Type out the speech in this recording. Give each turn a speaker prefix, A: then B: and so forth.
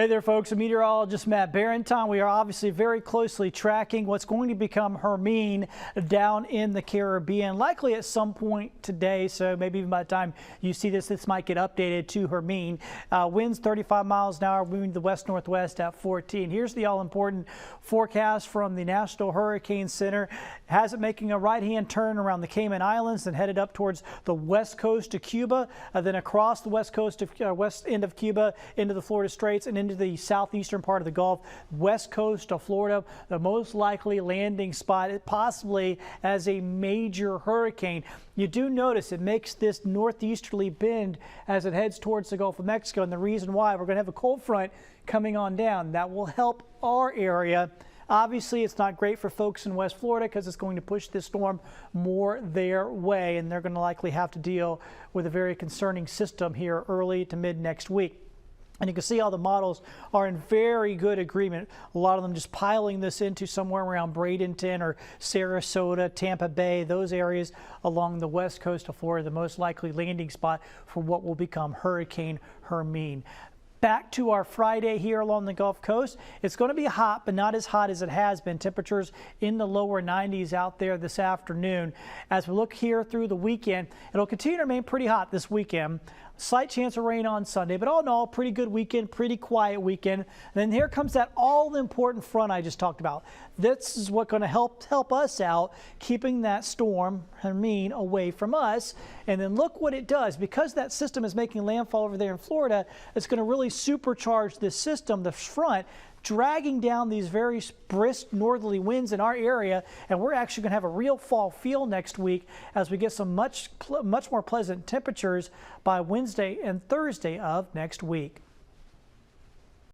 A: Hey there, folks. Meteorologist Matt Barenton. We are obviously very closely tracking what's going to become Hermine down in the Caribbean, likely at some point today. So maybe even by the time you see this might get updated to Hermine. Winds 35 miles an hour, moving to the west-northwest at 14. Here's the all-important forecast from the National Hurricane Center. Has it making a right-hand turn around the Cayman Islands and headed up towards the west coast of Cuba, then across the west coast of west end of Cuba into the Florida Straits and into the southeastern part of the Gulf, west coast of Florida, the most likely landing spot, possibly as a major hurricane. You do notice it makes this northeasterly bend as it heads towards the Gulf of Mexico, and the reason why, we're going to have a cold front coming on down. That will help our area. Obviously, it's not great for folks in West Florida because it's going to push this storm more their way, and they're going to likely have to deal with a very concerning system here early to mid next week. And you can see how the models are in very good agreement. A lot of them just piling this into somewhere around Bradenton or Sarasota, Tampa Bay, those areas along the west coast of Florida, the most likely landing spot for what will become Hurricane Hermine. Back to our Friday here along the Gulf Coast. It's going to be hot, but not as hot as it has been. Temperatures in the lower 90s out there this afternoon. As we look here through the weekend, it'll continue to remain pretty hot this weekend. Slight chance of rain on Sunday, but all in all, pretty good weekend, pretty quiet weekend. And then here comes that all-important front I just talked about. This is what's going to help us out, keeping that storm, Hermine, away from us. And then look what it does. Because that system is making landfall over there in Florida, it's going to really supercharge this system, the front, dragging down these very brisk northerly winds in our area, and we're actually going to have a real fall feel next week as we get some much more pleasant temperatures by Wednesday and Thursday of next week.